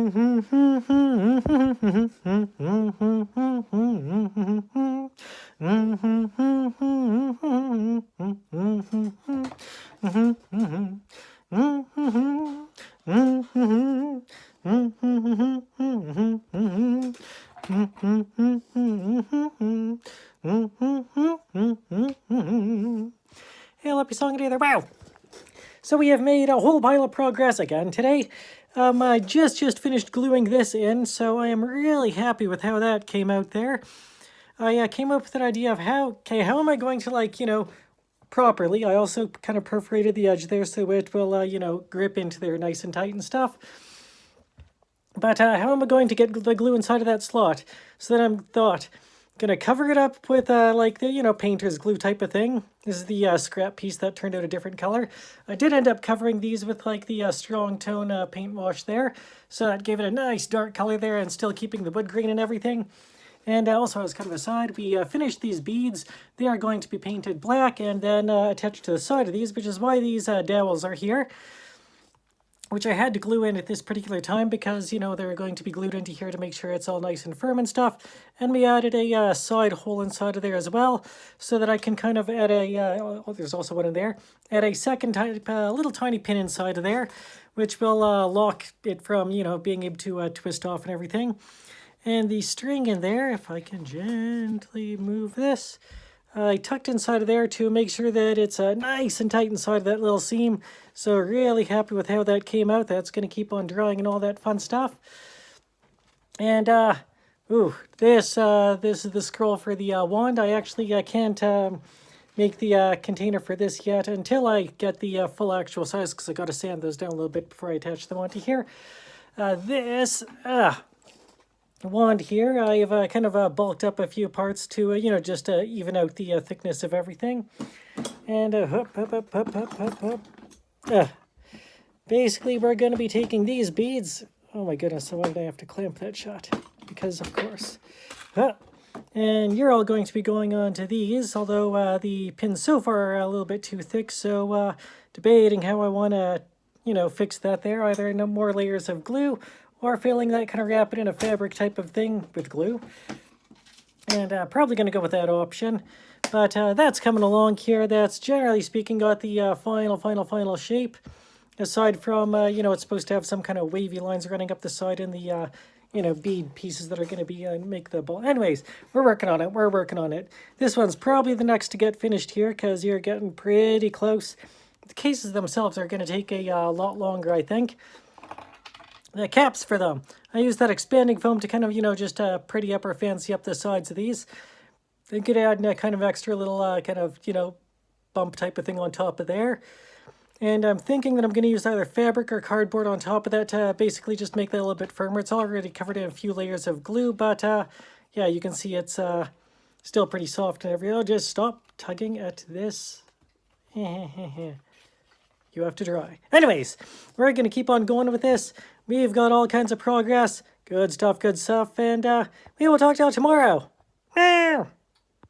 Hey, happy song together. Wow. So we have made a whole pile of progress again today. I just finished gluing this in, so I am really happy with how that came out there. I came up with an idea of how am I going to, properly. I also kind of perforated the edge there so it will, grip into there nice and tight and stuff. But how am I going to get the glue inside of that slot? So then I'm gonna cover it up with like the painter's glue type of thing. This is the scrap piece that turned out a different color. I did end up covering these with like the strong tone paint wash there, so that gave it a nice dark color there and still keeping the wood grain and everything. And also, as kind of a side, we finished these beads. They are going to be painted black and then attached to the side of these, which is why these dowels are here, which I had to glue in at this particular time because, they're going to be glued into here to make sure it's all nice and firm and stuff. And we added a side hole inside of there as well, so that I can kind of add a, there's also one in there, add a second little tiny pin inside of there, which will lock it from, being able to twist off and everything. And the string in there, if I can gently move this, I tucked inside of there to make sure that it's nice and tight inside of that little seam. So really happy with how that came out. That's going to keep on drying and all that fun stuff. And, this is the scroll for the wand. I actually can't make the container for this yet until I get the full actual size, because I got to sand those down a little bit before I attach them onto here. This wand here, I've kind of bulked up a few parts to, just even out the thickness of everything. And basically, we're going to be taking these beads. Oh my goodness, so why did I have to clamp that shut? Because, of course. And you're all going to be going on to these, although the pins so far are a little bit too thick, so debating how I want to, fix that there. Either no more layers of glue, or feeling that kind of wrap it in a fabric type of thing with glue. And probably going to go with that option. But that's coming along here. That's, generally speaking, got the final shape. Aside from, it's supposed to have some kind of wavy lines running up the side and the, bead pieces that are going to be make the ball. Anyways, we're working on it. This one's probably the next to get finished here, because you're getting pretty close. The cases themselves are going to take a lot longer, I think. The caps for them, I use that expanding foam to kind of, just pretty up or fancy up the sides of these. They could add a kind of extra little kind of, bump type of thing on top of there. And I'm thinking that I'm going to use either fabric or cardboard on top of that to basically just make that a little bit firmer. It's already covered in a few layers of glue, but yeah, you can see it's still pretty soft and everything. I'll just stop tugging at this. You have to dry. Anyways, we're going to keep on going with this. We've got all kinds of progress. Good stuff, and we will talk to you all tomorrow. Meow.